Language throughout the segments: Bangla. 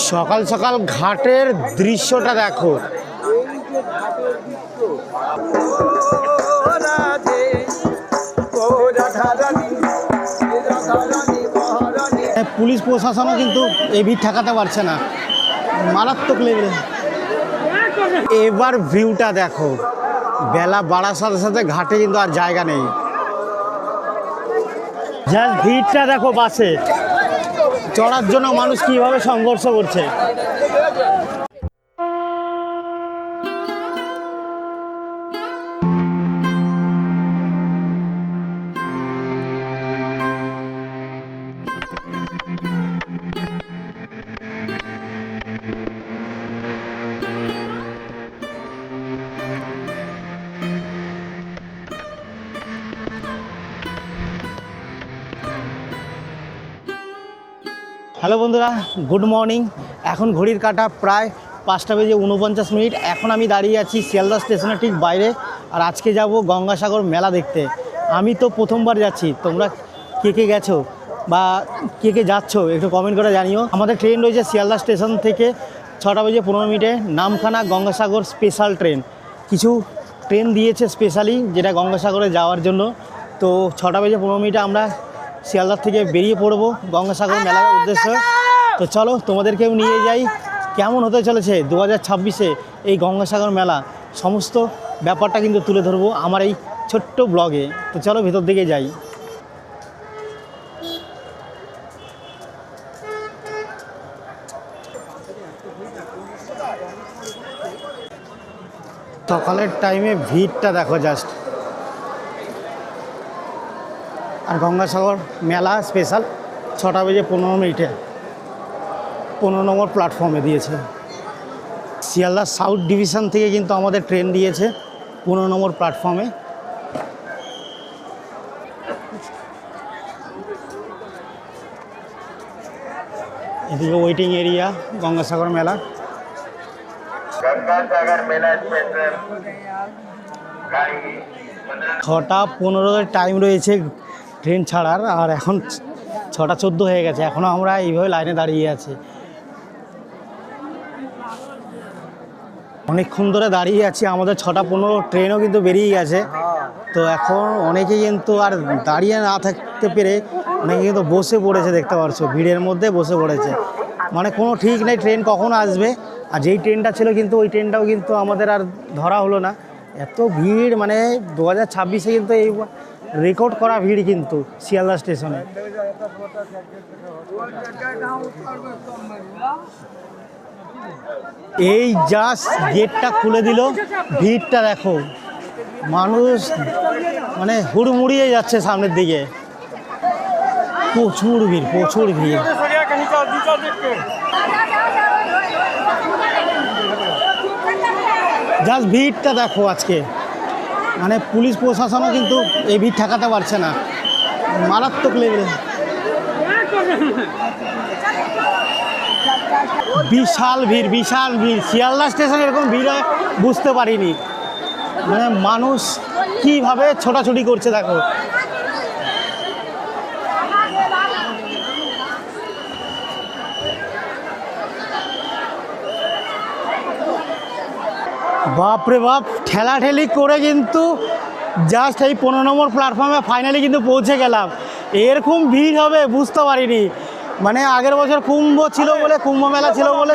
সকাল সকাল ঘাটের দৃশ্যটা দেখো। পুলিশ প্রশাসনও কিন্তু এই ভিড় ঠেকাতে পারছে না, মারাত্মক লেভেলে। এবার ভিউটা দেখো, বেলা বাড়ার সাথে সাথে ঘাটে কিন্তু আর জায়গা নেই। জাস্ট ভিড়টা দেখো, বাসে চড়ার জন্য মানুষ কিভাবে সংঘর্ষ করছে। হ্যালো বন্ধুরা, গুড মর্নিং। এখন ঘড়ির কাঁটা প্রায় 5:49। এখন আমি দাঁড়িয়ে আছি শিয়ালদা স্টেশনের ঠিক বাইরে। আর আজকে যাব গঙ্গাসাগর মেলা দেখতে। আমি তো প্রথমবার যাচ্ছি, তোমরা কে কে গেছো বা কে কে যাচ্ছ একটু কমেন্ট করে জানিও। আমাদের ট্রেন রয়েছে শিয়ালদা স্টেশন থেকে 6:15 নামখানা গঙ্গাসাগর স্পেশাল ট্রেন। কিছু ট্রেন দিয়েছে স্পেশালি যেটা গঙ্গাসাগরে যাওয়ার জন্য। তো 6:15 আমরা শিয়ালদার থেকে বেরিয়ে পড়বো গঙ্গাসাগর মেলার উদ্দেশ্যে। তো চলো তোমাদেরকেও নিয়ে যাই, কেমন হতে চলেছে 2026-এ এই গঙ্গাসাগর মেলা। সমস্ত ব্যাপারটা কিন্তু তুলে ধরবো আমার এই ছোট্ট ব্লগে। তো চলো ভেতর দিকে যাই। সকালের টাইমে ভিড়টা দেখো জাস্ট। আর গঙ্গাসাগর মেলা স্পেশাল 6:15 15 নম্বর প্ল্যাটফর্মে দিয়েছে। শিয়ালদা সাউথ ডিভিশন থেকে কিন্তু আমাদের ট্রেন দিয়েছে 15 নম্বর প্ল্যাটফর্মে। এদিকে ওয়েটিং এরিয়া গঙ্গাসাগর মেলা। 6:15 টাইম রয়েছে ট্রেন ছাড়ার, আর এখন 6:14 হয়ে গেছে। এখনও আমরা এইভাবে লাইনে দাঁড়িয়ে আছি। অনেকক্ষণ ধরে দাঁড়িয়ে আছি, আমাদের 6:15 ট্রেনও কিন্তু বেরিয়ে গেছে। তো এখন অনেকে কিন্তু আর দাঁড়িয়ে না থাকতে পেরে অনেকে কিন্তু বসে পড়েছে, দেখতে পাচ্ছ ভিড়ের মধ্যে বসে পড়েছে। মানে কোনো ঠিক নেই ট্রেন কখন আসবে। আর যেই ট্রেনটা ছিল কিন্তু ওই ট্রেনটাও কিন্তু আমাদের আর ধরা হলো না। এত ভিড়, মানে 2026-এ কিন্তু এই রেকর্ড করা ভিড় কিন্তু শিয়ালদা স্টেশনে। এই জাস্ট গেটটা খুলে দিল, ভিড়টা দেখো, মানুষ মানে হুড়মুড়িয়ে যাচ্ছে সামনের দিকে। প্রচুর ভিড়, প্রচুর ভিড়। জাস্ট ভিড়টা দেখো আজকে, মানে পুলিশ প্রশাসনও কিন্তু এই ভিড় ঠেকাতে পারছে না, মারাত্মক লেভেলে। বিশাল ভিড়, বিশাল ভিড়। শিয়ালদা স্টেশনে এরকম ভিড় হয় বুঝতে পারিনি। মানে মানুষ কিভাবে ছোটাছুটি করছে দেখো। বাপরে বাপ, ঠেলাঠেলি করে কিন্তু জাস্ট এই 15 নম্বর প্ল্যাটফর্মে ফাইনালি কিন্তু পৌঁছে গেলাম। এরকম ভিড় হবে বুঝতে পারিনি। মানে আগের বছর কুম্ভ ছিল বলে, কুম্ভ মেলা ছিল বলে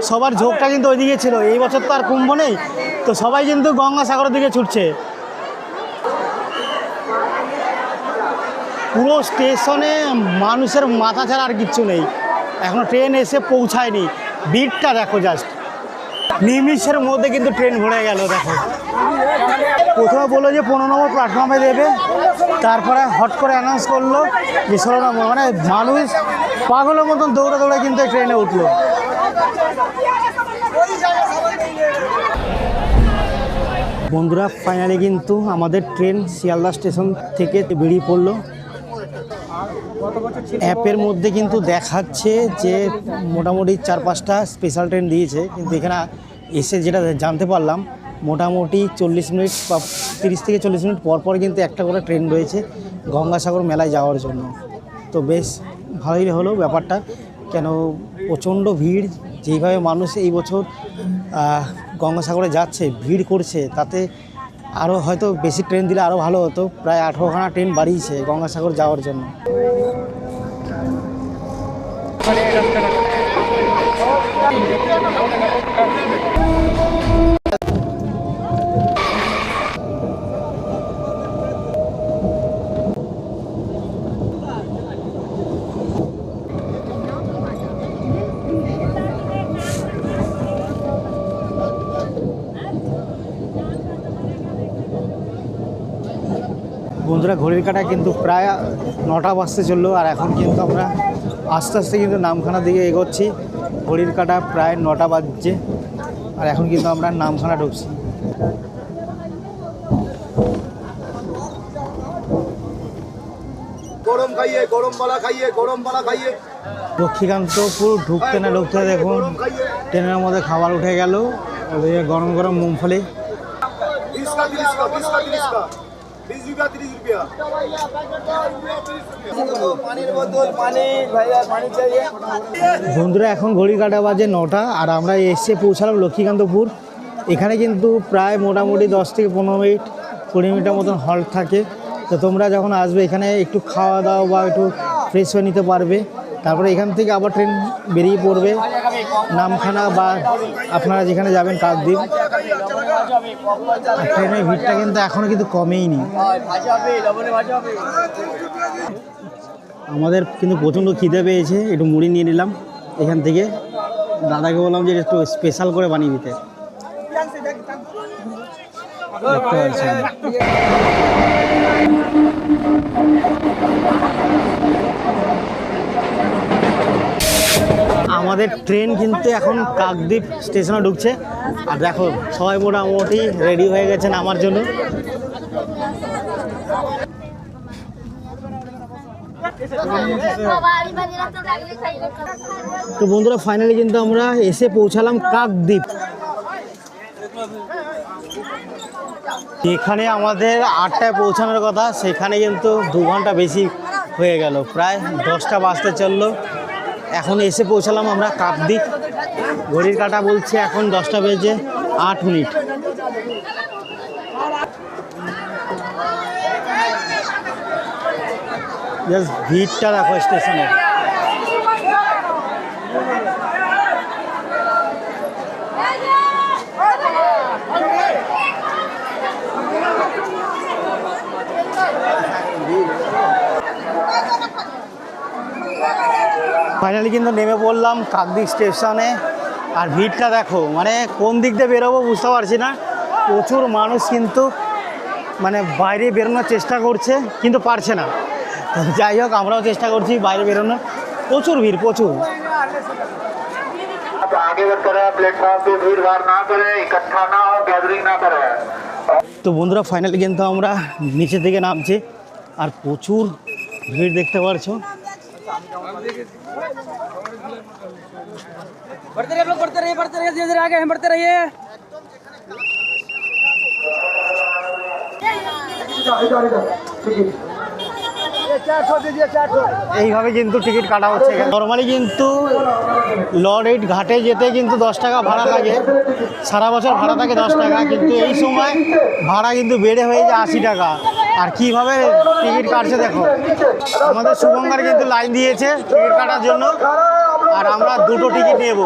সবার ঝোঁকটা কিন্তু ওইদিকে ছিল। এই বছর তো আর কুম্ভ নেই, তো সবাই কিন্তু গঙ্গাসাগরের দিকে ছুটছে। পুরো স্টেশনে মানুষের মাথা ছাড়া আর কিচ্ছু নেই, এখনও ট্রেন এসে পৌঁছায়নি। ভিড়টা দেখো জাস্ট, নিমিষের মধ্যে কিন্তু ট্রেন ভরে গেল। দেখো প্রথমে বললো যে 15 নম্বর প্ল্যাটফর্মে দেবে, তারপরে হট করে অ্যানাউন্স করলো যে 16 নম্বর। মানে মানুষ পাগলের মতন দৌড়ে দৌড়ে কিন্তু ট্রেনে উঠলো। বন্ধুরা ফাইনালি কিন্তু আমাদের ট্রেন শিয়ালদা স্টেশন থেকে বেরিয়ে পড়লো। অ্যাপের মধ্যে কিন্তু দেখাচ্ছে যে মোটামুটি 4-5টা স্পেশাল ট্রেন দিয়েছে, কিন্তু এখানে এসে যেটা জানতে পারলাম মোটামুটি 40 মিনিট বা 30 থেকে 40 মিনিট পর পর কিন্তু একটা করে ট্রেন রয়েছে গঙ্গাসাগর মেলায় যাওয়ার জন্য। তো বেশ ভালোই হলো ব্যাপারটা, কেন প্রচণ্ড ভিড়, যেইভাবে মানুষ এই বছর গঙ্গাসাগরে যাচ্ছে, ভিড় করছে, তাতে আরও হয়তো বেশি ট্রেন দিলে আরও ভালো হতো। প্রায় 18খানা ট্রেন বাড়িয়েছে গঙ্গাসাগর যাওয়ার জন্য। বন্ধুরা, ঘড়ির কাঁটা কিন্তু প্রায় 9টা বাজতে চললো, আর এখন কিন্তু আমরা আস্তে আস্তে কিন্তু নামখানার দিকে এগোচ্ছি। ঘড়ির কাঁটা প্রায় 9টা বাজছে, আর এখন কিন্তু আমরা নামখানা ঢুকছি। গরম খাইয়ে, গরম বালা খাইয়ে, গরম বালা খাইয়ে। লক্ষ্মীকান্তপুর ঢুকতে না ঢুকতে দেখুন ট্রেনের মধ্যে খাবার উঠে গেল, ওদিকে গরম গরম মুংফলি। 20 का 30 का 20 का 30 का 20 रुपया 30 रुपया। पानी बोतल पानी भैया पानी चाहिए। বন্ধুরা, এখন ঘড়ি কাটা বাজে 9টা, আর আমরা এসে পৌঁছালাম লক্ষ্মীকান্তপুর। এখানে কিন্তু প্রায় মোটামুটি 10 থেকে 15 মিনিট 20 মিনিটের মতন হল্ট থাকে। তো তোমরা যখন আসবে এখানে একটু খাওয়া দাওয়া বা একটু ফ্রেশ হয়ে নিতে পারবে। তারপরে এখান থেকে আবার ট্রেন বেরিয়ে পড়বে নামখানা বা আপনারা যেখানে যাবেন কাকদ্বীপ। ট্রেনের ভিড়টা কিন্তু এখনও কিন্তু কমেইনি। আমাদের কিন্তু প্রচণ্ড খিদে পেয়েছে, একটু মুড়ি নিয়ে নিলাম এখান থেকে। দাদাকে বললাম যে একটু স্পেশাল করে বানিয়ে দিতে। দেখতে পাচ্ছেন আমাদের ট্রেন কিন্তু এখন কাকদ্বীপ স্টেশনে ঢুকছে। আর দেখো সবাই মোটামুটি রেডি হয়ে গেছেন আমার জন্য। তো বন্ধুরা, ফাইনালি কিন্তু আমরা এসে পৌঁছালাম কাকদ্বীপ। যেখানে আমাদের 8টায় পৌঁছানোর কথা, সেখানে কিন্তু 2 ঘন্টা বেশি হয়ে গেল, প্রায় 10টা বাজতে চললো। এখন এসে পৌঁছালাম আমরা কাকদ্বীপ। ঘড়ির কাঁটা বলছে এখন 10টা বেজে 8 মিনিট। জাস্ট ভিড়টা দেখো স্টেশনে। ফাইনালি কিন্তু নেমে পড়লাম কাকদ্বীপ স্টেশনে। আর ভিড়টা দেখো, মানে কোন দিক দিয়ে বেরোবো বুঝতে পারছি না। প্রচুর মানুষ কিন্তু মানে বাইরে বেরোনোর চেষ্টা করছে, কিন্তু পারছে না। যাই হোক, আমরাও চেষ্টা করছি বাইরে বেরোনোর। প্রচুর ভিড়, প্রচুর। তো বন্ধুরা, ফাইনালি কিন্তু আমরা নিচে থেকে নামছি, আর প্রচুর ভিড় দেখতে পারছো। बढ़ते रहिए, धीरे धीरे आगे हम बढ़ते रहिए। এইভাবে কিন্তু টিকিট কাটা হচ্ছে। নর্মালি কিন্তু লরেট ঘাটে যেতে কিন্তু 10 টাকা ভাড়া লাগে, সারা বছর ভাড়া থাকে 10 টাকা, কিন্তু এই সময় ভাড়া কিন্তু বেড়ে হয়ে যায় 80 টাকা। আর কীভাবে টিকিট কাটছে দেখো। আমাদের শুভঙ্কর কিন্তু লাইন দিয়েছে টিকিট কাটার জন্য, আর আমরা 2টো টিকিট নেব।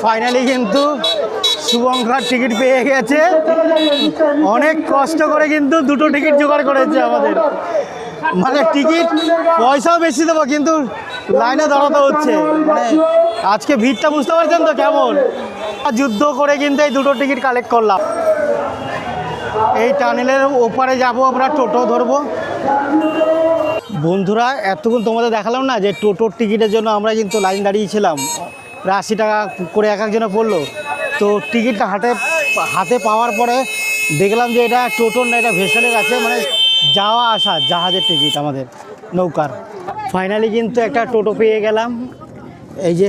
ফাইনালি কিন্তু শুভঙ্কর টিকিট পেয়ে গেছে। অনেক কষ্ট করে কিন্তু 2টো টিকিট জোগাড় করেছে আমাদের। মানে টিকিট পয়সাও বেশি দেবো, কিন্তু লাইনে দাঁড়াতে হচ্ছে। মানে আজকে ভিড়টা বুঝতে পারছেন তো কেমন। যুদ্ধ করে কিন্তু এই 2টো টিকিট কালেক্ট করলাম। এই টানেলের ওপারে যাব আমরা, টোটো ধরবো। বন্ধুরা, এতক্ষণ তোমাদের দেখালাম না যে টোটোর টিকিটের জন্য আমরা কিন্তু লাইন দাঁড়িয়েছিলাম, প্রায় 80 টাকা করে এক একজনে পড়লো। তো টিকিটটা হাতে পাওয়ার পরে দেখলাম যে এটা টোটোর না, এটা ভেসেলের আছে, মানে যাওয়া আসা জাহাজের টিকিট আমাদের নৌকার। ফাইনালি কিন্তু একটা টোটো পেয়ে গেলাম। এই যে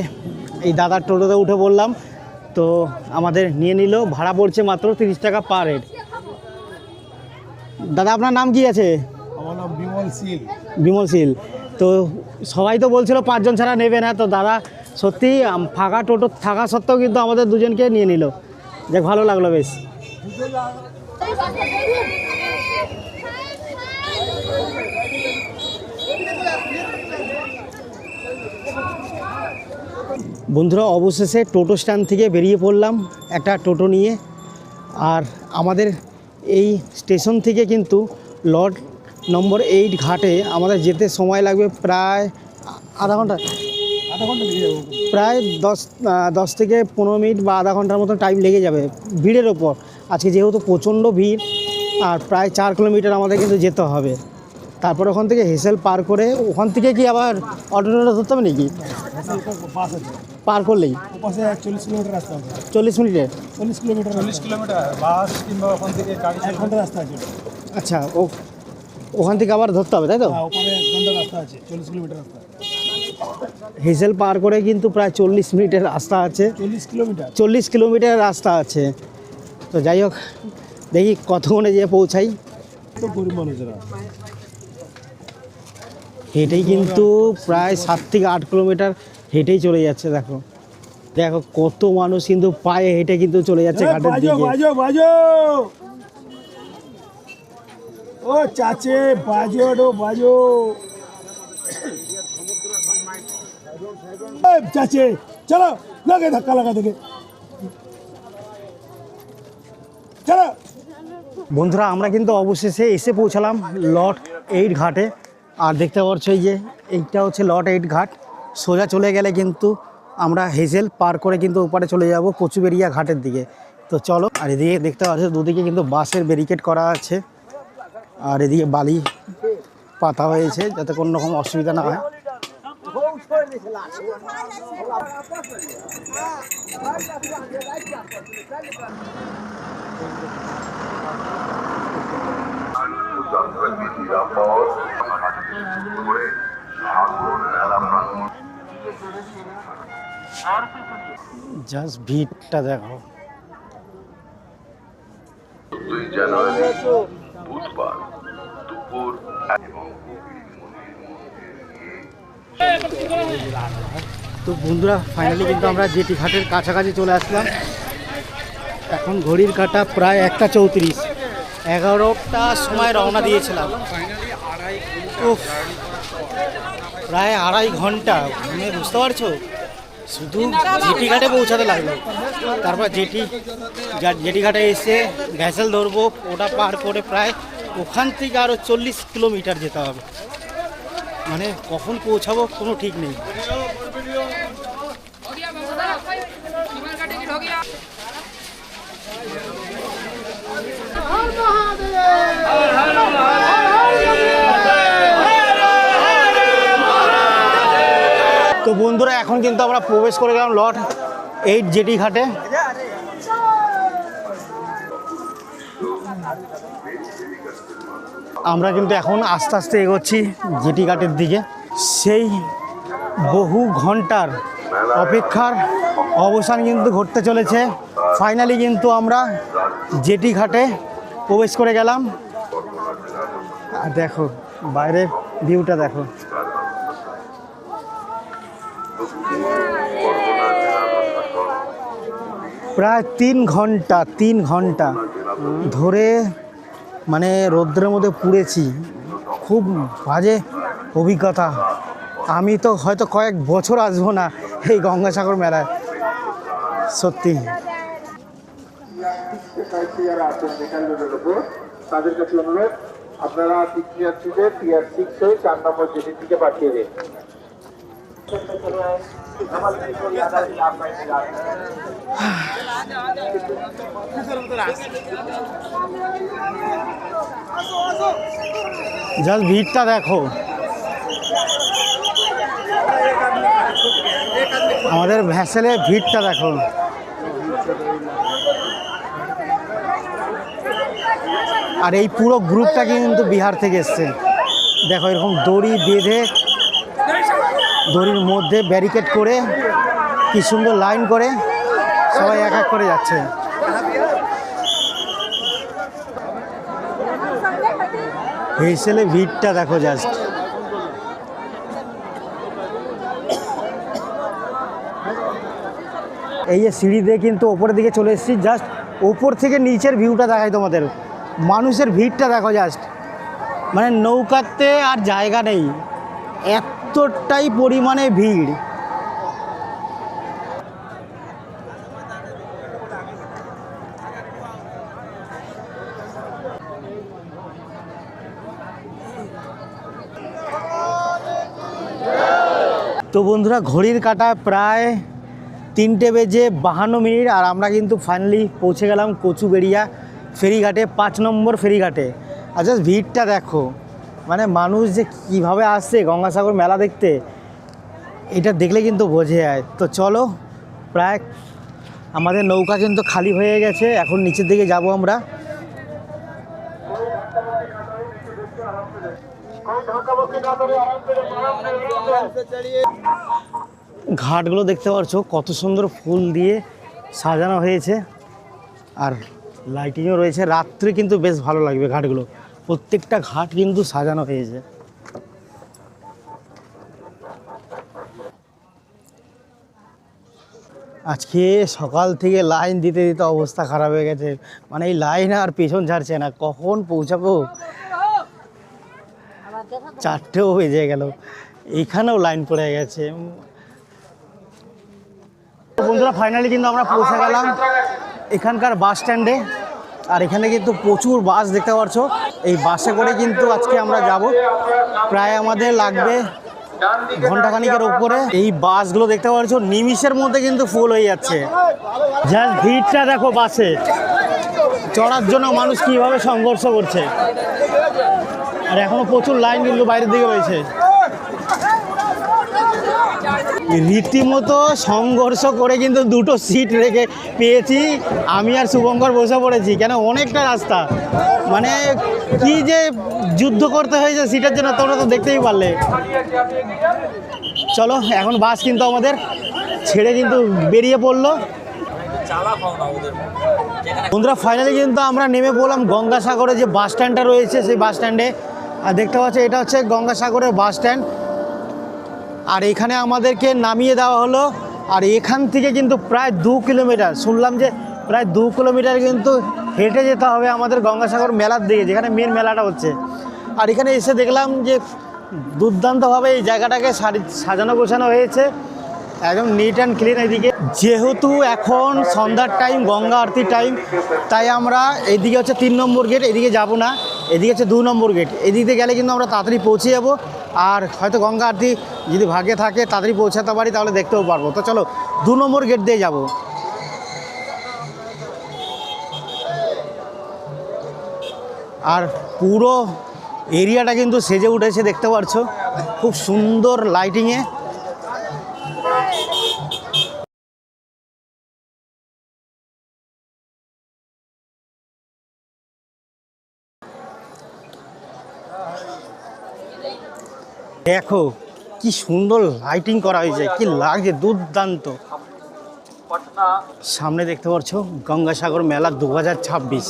এই দাদার টোটোতে উঠে বললাম, তো আমাদের নিয়ে নিল। ভাড়া পড়ছে মাত্র 30 টাকা পার হেড। দাদা আপনার নাম কি আছে? আমার নাম বিমল শীল। বিমল শীল। তো সবাই তো বলছিল 5 জন ছাড়া নেবে না, তো দাদা সত্যি ফাঁকা টোটো থাকা সত্ত্বেও কিন্তু আমাদের দুজনকে নিয়ে নিল। দেখ ভালো লাগলো বেশ। বন্ধুরা অবশেষে টোটো স্ট্যান্ড থেকে বেরিয়ে পড়লাম একটা টোটো নিয়ে। আর আমাদের এই স্টেশন থেকে কিন্তু লট নম্বর 8 ঘাটে আমাদের যেতে সময় লাগবে প্রায় আধা ঘন্টা লেগে যাবে, প্রায় 10 থেকে 15 মিনিট বা আধা ঘন্টার মতো টাইম লেগে যাবে ভিড়ের ওপর। আজকে যেহেতু প্রচণ্ড ভিড়, আর প্রায় 4 কিলোমিটার আমাদের কিন্তু যেতে হবে। তারপর ওখান থেকে হেসেল পার করে ওখান থেকে কি আবার অটো ধরতে হবে নাকি? পার করলেই 40 কিলোমিটার রাস্তা আছে। 40 মিনিটে 40 কিলোমিটার বাস কিংবা ওখান থেকে গাড়ি 1 ঘন্টা রাস্তা আছে। আচ্ছা, ওখান থেকে আবার ধরতে হবে তাই তো? ওখানে 1 ঘন্টা রাস্তা আছে, 40 কিলোমিটার রাস্তা। হেসেল পার করে কিন্তু প্রায় 40 মিনিটের রাস্তা আছে। 40 কিলোমিটার রাস্তা আছে। তো যাই হোক, দেখি কতক্ষণে যেয়ে পৌঁছাই। তো গরিব মানুষেরা হেঁটেই কিন্তু প্রায় 7 থেকে 8 কিলোমিটার হেঁটেই চলে যাচ্ছে। দেখো দেখো কত মানুষ কিন্তু পায়ে হেঁটে কিন্তু চলে যাচ্ছে ঘাটের দিকে। বাজো ও চাচে, বাজো চাচে, চলো লাগে ধাক্কা লাগা থেকে চলো। বন্ধুরা আমরা কিন্তু অবশেষে এসে পৌঁছালাম লট 8 ঘাটে। আর দেখতে পাচ্ছ এই যে এইটা হচ্ছে লট 8 ঘাট। সোজা চলে গেলে কিন্তু আমরা হেজেল পার করে কিন্তু ওপারে চলে যাব কচুবেড়িয়া ঘাটের দিকে। তো চলো। আর এদিকে দেখতে পাচ্ছ দুদিকে কিন্তু বাসের ব্যারিকেড করা আছে, আর এদিকে বালি পাতা হয়েছে যাতে কোনো রকম অসুবিধা না হয়। জাস্ট ভিড়টা দেখো। 2 জানুয়ারি বুধবার দুপুর তো বন্ধুরা ফাইনালি কিন্তু আমরা জেটি ঘাটের কাছাকাছি চলে আসলাম। এখন ঘড়ির কাঁটা প্রায় 1:34। 11টার সময় রওনা দিয়েছিলাম। প্রায় 2.5 ঘন্টা। মানে বুঝতে পারছো, শুধু জেটি ঘাটে পৌঁছাতে লাগলো। তারপর জেটি ঘাটে এসে ভ্যাসেল ধরবো, ওটা পার করে প্রায় ওখান থেকে আরও 40 কিলোমিটার যেতে হবে। মানে কখন পৌঁছাবো কোনো ঠিক নেই। তো বন্ধুরা এখন কিন্তু আমরা প্রবেশ করে গেলাম লট 8 জেটি ঘাটে। আমরা কিন্তু এখন আস্তে আস্তে এগোচ্ছি জেটি ঘাটের দিকে। সেই বহু ঘন্টার অপেক্ষার অবসান কিন্তু ঘটতে চলেছে। ফাইনালি কিন্তু আমরা জেটি ঘাটে প্রবেশ করে গেলাম। আর দেখো বাইরের ভিউটা দেখো। প্রায় 3 ঘন্টা ধরে মানে রৌদ্রের মধ্যে পুড়েছি। খুব বাজে অভিজ্ঞতা। আমি তো হয়তো কয়েক বছর আসবো না এই গঙ্গাসাগর মেলায়, সত্যি। তাদের কাছে অনুরোধ, আপনারা তীর্থযাত্রীদের টিআর 6 হয়ে 4 নম্বর জেটির দিকে পাঠিয়ে দিন। জাস্ট ভিড়টা দেখো। আমাদের ভ্যাসেলে ভিড়টা দেখো। আর এই পুরো গ্রুপটা কিন্তু বিহার থেকে এসছে। দেখো এরকম দড়ি বেঁধে, দড়ির মধ্যে ব্যারিকেড করে কি সুন্দর লাইন করে সবাই এক এক করে যাচ্ছে। হেসেলে ভিড়টা দেখো জাস্ট। এই যে সিঁড়ি দিয়ে কিন্তু ওপরের দিকে চলে এসেছি, জাস্ট ওপর থেকে নিচের ভিউটা দেখাই তোমাদের। মানুষের ভিড়টা দেখো জাস্ট, মানে নৌকাতে আর জায়গা নেই, এতটাই পরিমাণে ভিড়। তো বন্ধুরা, ঘড়ির কাঁটা প্রায় 3:52 আর আমরা কিন্তু ফাইনালি পৌঁছে গেলাম কচুবেড়িয়া ফেরিঘাটে, 5 নম্বর ফেরিঘাটে। আর জাস্ট ভিড়টা দেখো, মানে মানুষ যে কীভাবে আসছে গঙ্গাসাগর মেলা দেখতে, এটা দেখলে কিন্তু বোঝে যায়। তো চলো, প্রায় আমাদের নৌকা কিন্তু খালি হয়ে গেছে, এখন নিচের দিকে যাব আমরা। ঘাটগুলো দেখতে পাচ্ছ কত সুন্দর ফুল দিয়ে সাজানো হয়েছে, আর লাইটিংও রয়েছে। রাত্রে কিন্তু বেশ ভালো লাগবে ঘাটগুলো, প্রত্যেকটা ঘাট কিন্তু সাজানো হয়েছে। আজকে সকাল থেকে লাইন দিতে দিতে অবস্থা খারাপ হয়ে গেছে, মানে এই লাইন আর পেছন ছাড়ছে না, কখন পৌঁছাবো। 4টেও বেজে গেল, এইখানেও লাইন পড়ে গেছে। বন্ধুরা, ফাইনালি কিন্তু আমরা পৌঁছে গেলাম এখানকার বাস স্ট্যান্ডে, আর এখানে কিন্তু প্রচুর বাস দেখতে পাচ্ছ। এই বাসে করে কিন্তু আজকে আমরা যাব, প্রায় আমাদের লাগবে ঘন্টাখানিকের উপরে। এই বাসগুলো দেখতে পাচ্ছ নিমিষের মধ্যে কিন্তু ফুল হয়ে যাচ্ছে। জাস্ট ভিড়টা দেখো, বাসে চড়ার জন্য মানুষ কীভাবে সংঘর্ষ করছে, আর এখনো প্রচুর লাইন কিন্তু বাইরের দিকে রয়েছে। রীতিমতো সংঘর্ষ করে কিন্তু 2টো সিট রেখে পেয়েছি, আমি আর শুভঙ্কর বসে পড়েছি, কেন অনেকটা রাস্তা, মানে কি যে যুদ্ধ করতে হয়েছে সিটের জন্য, তোমরা তো দেখতেই পারলে। চলো, এখন বাস কিন্তু আমাদের ছেড়ে কিন্তু বেরিয়ে পড়লো। বন্ধুরা, ফাইনালি কিন্তু আমরা নেমে পড়লাম গঙ্গাসাগরে যে বাস স্ট্যান্ডটা রয়েছে সেই বাস স্ট্যান্ডে। আর দেখতে পাচ্ছ এটা হচ্ছে গঙ্গাসাগরের বাস স্ট্যান্ড, আর এখানে আমাদেরকে নামিয়ে দেওয়া হলো। আর এখান থেকে কিন্তু প্রায় 2 কিলোমিটার, শুনলাম যে প্রায় 2 কিলোমিটার কিন্তু হেঁটে যেতে হবে আমাদের গঙ্গাসাগর মেলার দিকে, যেখানে মেন মেলাটা হচ্ছে। আর এখানে এসে দেখলাম যে দুর্দান্তভাবে এই জায়গাটাকে সাজানো গোছানো হয়েছে, একদম নিট অ্যান্ড ক্লিন। এদিকে যেহেতু এখন সন্ধ্যার টাইম, গঙ্গা আরতির টাইম, তাই আমরা এইদিকে হচ্ছে 3 নম্বর গেট, এদিকে যাব না, এদিকে হচ্ছে 2 নম্বর গেট। এদিকে গেলে কিন্তু আমরা তাড়াতাড়ি পৌঁছে যাব, আর হয়তো গঙ্গা আরতি যদি ভাগ্যে থাকে তাড়াতাড়ি পৌঁছাতে পারি তাহলে দেখতেও পারবো। তো চলো 2 নম্বর গেট দিয়ে যাব। আর পুরো এরিয়াটা কিন্তু সেজে উঠেছে, দেখতে পাচ্ছ খুব সুন্দর লাইটিংয়ে। দেখো কি সুন্দর লাইটিং করা হয়েছে, কি লাগছে, দুর্দান্ত। সামনে দেখতে পাচ্ছ গঙ্গাসাগর মেলা 2026।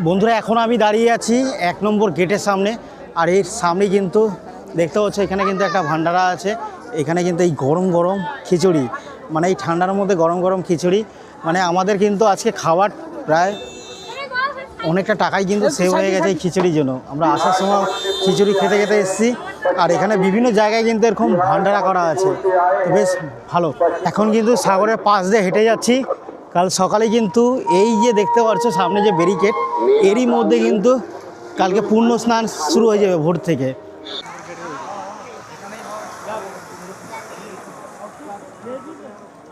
বন্ধুরা, এখন আমি দাঁড়িয়ে আছি 1 নম্বর গেটের সামনে, আর এর সামনে কিন্তু দেখতে পাচ্ছ এখানে কিন্তু একটা ভান্ডারা আছে। এখানে কিন্তু এই গরম গরম খিচুড়ি, মানে এই ঠান্ডার মধ্যে গরম গরম খিচুড়ি, মানে আমাদের কিন্তু আজকে খাবার প্রায় অনেকটা টাকাই কিন্তু সেভ হয়ে গেছে এই খিচুড়ির জন্য। আমরা আসার সময় খিচুড়ি খেতে খেতে এসেছি, আর এখানে বিভিন্ন জায়গায় কিন্তু এরকম ভান্ডারা করা আছে, তো বেশ ভালো। এখন কিন্তু সাগরের পাশ দিয়ে হেঁটে যাচ্ছি। কাল সকালে কিন্তু এই যে দেখতে পাচ্ছ সামনে যে ব্যারিকেড, এরই মধ্যে কিন্তু কালকে পূর্ণ স্নান শুরু হয়ে যাবে ভোর থেকে।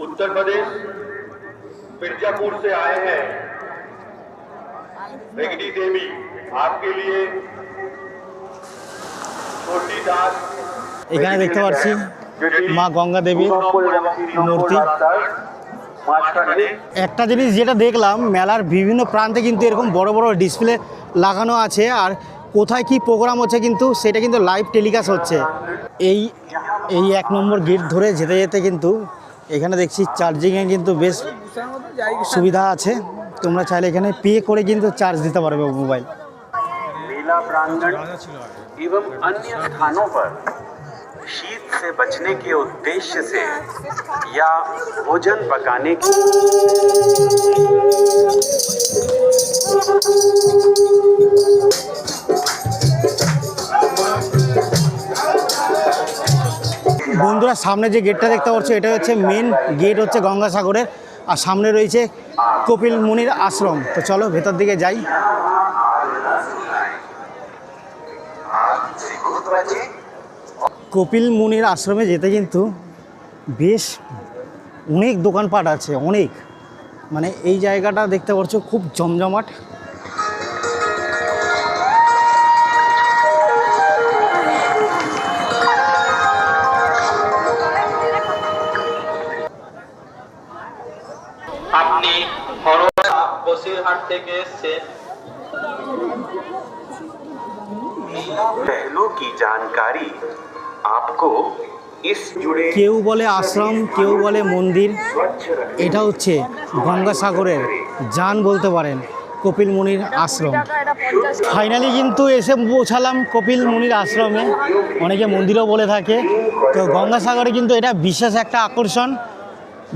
उत्तर प्रदेश मिर्जापुर से आए हैं रेगनी देवी, आपके लिए छोटी दास। এখানে দেখতে পাচ্ছি মা গঙ্গা দেবীর মূর্তি। মাঝখানে একটা জিনিস যেটা দেখলাম, মেলার বিভিন্ন প্রান্তে কিন্তু এরকম বড় বড় ডিসপ্লে লাগানো আছে, আর কোথায় কি প্রোগ্রাম হচ্ছে কিন্তু সেটা কিন্তু লাইভ টেলিকাস্ট হচ্ছে। এই এই 1 নম্বর গেট ধরে যেতে যেতে কিন্তু এখানে দেখছি চার্জিংয়ে কিন্তু বেশ সুবিধা আছে। তোমরা চাইলে এখানে পে করে কিন্তু চার্জ দিতে পারবে মোবাইল। मेला प्रांगण एवं अन्य स्थानों पर शीत से बचने के उद्देश्य से या भोजन पकाने की বন্ধুরা, সামনে যে গেটটা দেখতে পাচ্ছ এটা হচ্ছে মেন গেট, হচ্ছে গঙ্গাসাগরের, আর সামনে রয়েছে কপিল মুনির আশ্রম। তো চলো ভেতর দিকে যাই। কপিল মুনির আশ্রমে যেতে কিন্তু বেশ অনেক দোকানপাট আছে, অনেক, মানে এই জায়গাটা দেখতে পাচ্ছ খুব জমজমাট। আপনি হরসা বসিরহাট থেকে এসেছেন। पहलू की जानकारी आपको इस जुड़े কেউ বলে আশ্রম, কেউ বলে মন্দির। এটা হচ্ছে গঙ্গাসাগরের জান বলতে পারেন, কপিল মুনির আশ্রম। ফাইনালি কিন্তু এসে পৌঁছালাম কপিল মুনির আশ্রমে, অনেকে মন্দিরও বলে থাকে। তো গঙ্গাসাগরে কিন্তু এটা বিশেষ একটা আকর্ষণ,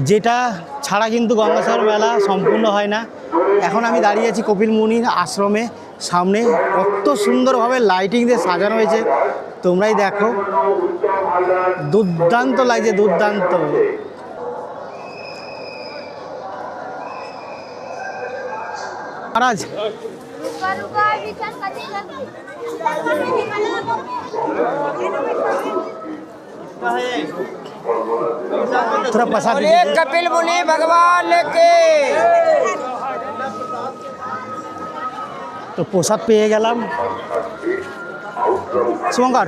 যেটা ছাড়া কিন্তু গঙ্গাসাগর মেলা সম্পূর্ণ হয় না। এখন আমি দাঁড়িয়ে আছি কপিল মুনির আশ্রমে সামনে, কত সুন্দরভাবে লাইটিং দিয়ে সাজানো হয়েছে, তোমরাই দেখো, দুর্দান্ত লাগছে, দুর্দান্ত। महाराज थोड़ा प्रसाद बोलिए कपिल मुनि भगवान के। তো প্রসাদ পেয়ে গেলাম। শুভঙ্কর,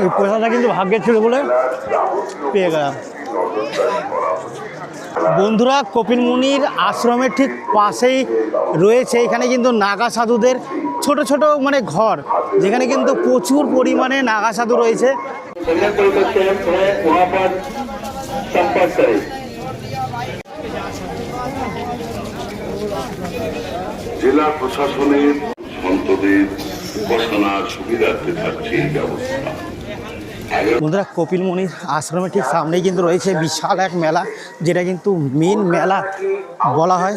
এই প্রসাদটা কিন্তু ভাগ্যের ছিল বলে পেয়ে গেলাম। বন্ধুরা, কপিল মুনির আশ্রমের ঠিক পাশেই রয়েছে এখানে কিন্তু নাগা সাধুদের ছোট ছোট মানে ঘর, যেখানে কিন্তু প্রচুর পরিমাণে নাগা সাধু রয়েছে। জেলা প্রশাসনের সন্তদের উপাসনার সুবিধার্থে থাকছে এই ব্যবস্থা। বন্ধুরা, কপিল মুনির আশ্রমের ঠিক সামনেই কিন্তু রয়েছে বিশাল এক মেলা, যেটা কিন্তু মেন মেলা বলা হয়।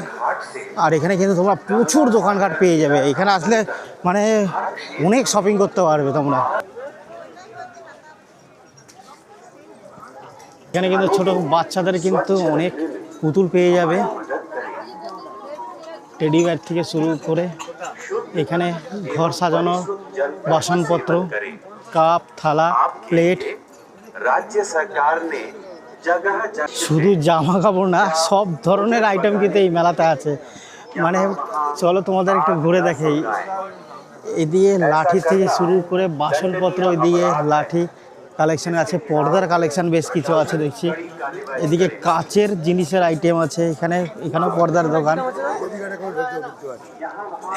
আর এখানে কিন্তু তোমরা প্রচুর দোকানঘাট পেয়ে যাবে, এখানে আসলে মানে অনেক শপিং করতে পারবে তোমরা। এখানে কিন্তু ছোট বাচ্চাদের কিন্তু অনেক পুতুল পেয়ে যাবে, টেডি বিয়ার থেকে শুরু করে এখানে ঘর সাজানো বাসনপত্র, কাপ, থালা, প্লেট। राज्य सरकार ने जगह जगह শুধু জামা কাপড় না, সব ধরনের আইটেম কিন্তু এই মেলাতে আছে। মানে চলো তোমাদের একটু ঘুরে দেখাই। এদিকে লাঠি থেকে শুরু করে বাসনপত্র, এদিকে লাঠি কালেকশন আছে, পর্দার কালেকশন বেশ কিছু আছে দেখছি। এদিকে কাচের জিনিসের আইটেম আছে, এখানেও পর্দার দোকান।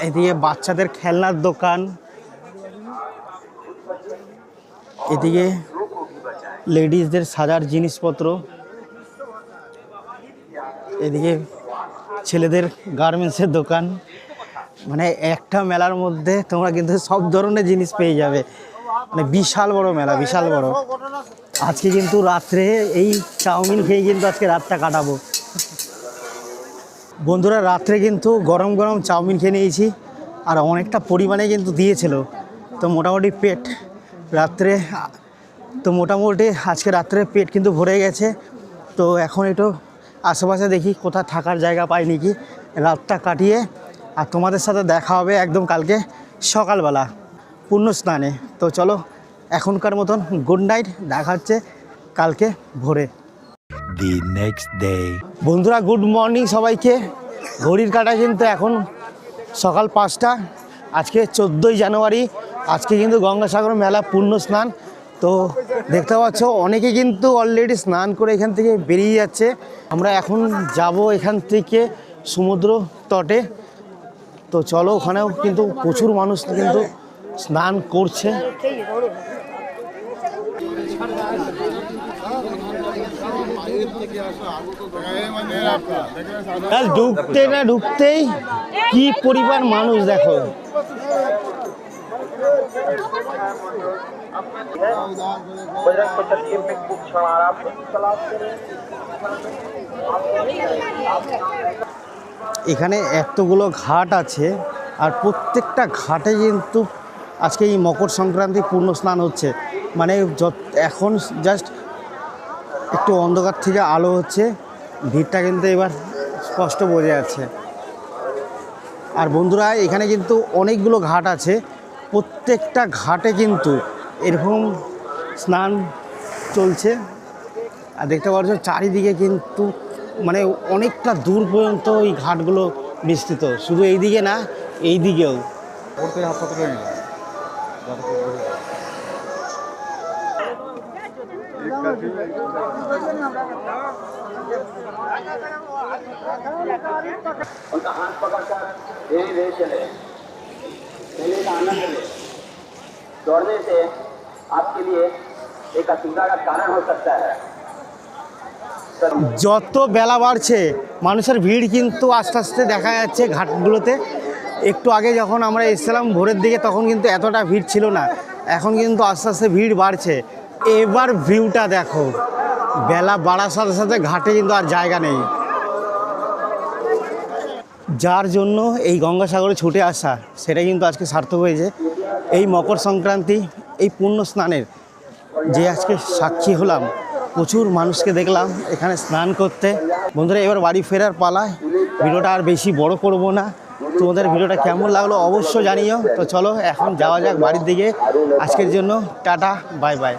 এদিকে বাচ্চাদের খেলনার দোকান, এদিকে লেডিসদের সাজার জিনিসপত্র, এদিকে ছেলেদের গার্মেন্টসের দোকান। মানে একটা মেলার মধ্যে তোমরা কিন্তু সব ধরনের জিনিস পেয়ে যাবে, মানে বিশাল বড় মেলা, বিশাল বড়। আজকে কিন্তু রাত্রে এই চাউমিন খেয়ে কিন্তু আজকে রাতটা কাটাবো। বন্ধুরা, রাত্রে কিন্তু গরম গরম চাউমিন খেয়ে নিয়েছি, আর অনেকটা পরিমাণে কিন্তু দিয়েছিল। তো মোটামুটি পেট রাত্রে তো মোটামুটি আজকে রাত্রে পেট কিন্তু ভরে গেছে। তো এখন একটু আশেপাশে দেখি কোথাও থাকার জায়গা পাই নাকি রাতটা কাটিয়ে, আর তোমাদের সাথে দেখা হবে একদম কালকে সকালবেলা পুণ্য স্নানে। তো চলো এখনকার মতন গুড নাইট, দেখা হচ্ছে কালকে ভোরে। The next day. বন্ধুরা, গুড মর্নিং সবাইকে। ঘড়ির কাঁটা কিন্তু এখন সকাল 5টা। আজকে 14ই জানুয়ারি, আজকে কিন্তু গঙ্গাসাগর মেলা পূর্ণ স্নান। তো দেখতে পাচ্ছ অনেকে কিন্তু অলরেডি স্নান করে এখান থেকে বেরিয়ে যাচ্ছে। আমরা এখন যাব এখান থেকে সমুদ্র তটে। তো চলো, ওখানেও কিন্তু প্রচুর মানুষ কিন্তু স্নান করছে। ঢুকতে না ঢুকতেই কি পরিমাণ মানুষ দেখো। এখানে এতগুলো ঘাট আছে, আর প্রত্যেকটা ঘাটে কিন্তু আজকে এই মকর সংক্রান্তি পূর্ণ স্নান হচ্ছে। মানে এখন জাস্ট একটু অন্ধকার থেকে আলো হচ্ছে, ভিড়টা কিন্তু এবার স্পষ্ট বোঝা যাচ্ছে। আর বন্ধুরা, এখানে কিন্তু অনেকগুলো ঘাট আছে, প্রত্যেকটা ঘাটে কিন্তু এরকম স্নান চলছে। আর দেখতে পাচ্ছ চারিদিকে কিন্তু মানে অনেকটা দূর পর্যন্ত এই ঘাটগুলো বিস্তৃত, শুধু এই দিকে না, এই দিকেও। उनका हाथ पकड़कर धीरे धीरे चले, मेले का आनंद ले। दौड़ने से आपके लिए एक असुविधा का कारण हो सकता है। যত বেলা বাড়ছে মানুষের ভিড় কিন্তু আস্তে আস্তে দেখা যাচ্ছে ঘাটগুলোতে। একটু আগে যখন আমরা এসেছিলাম ভোরের দিকে, তখন কিন্তু এতটা ভিড় ছিল না, এখন কিন্তু আস্তে আস্তে ভিড় বাড়ছে। এবার ভিউটা দেখো, বেলা বাড়ার সাথে সাথে ঘাটে কিন্তু আর জায়গা নেই। যার জন্য এই গঙ্গাসাগরে ছুটে আসা, সেটা কিন্তু আজকে সার্থক হয়েছে। এই মকর সংক্রান্তি, এই পুণ্য স্নানের যে আজকে সাক্ষী হলাম, প্রচুর মানুষকে দেখলাম এখানে স্নান করতে। বন্ধুরা, এবার বাড়ি ফেরার পালায়, ভিডিওটা আর বেশি বড় করব না। তোমাদের ভিডিওটা কেমন লাগলো অবশ্যই জানিও। তো চলো এখন যাওয়া যাক বাড়ির দিকে। আজকের জন্য টাটা, বাই বাই।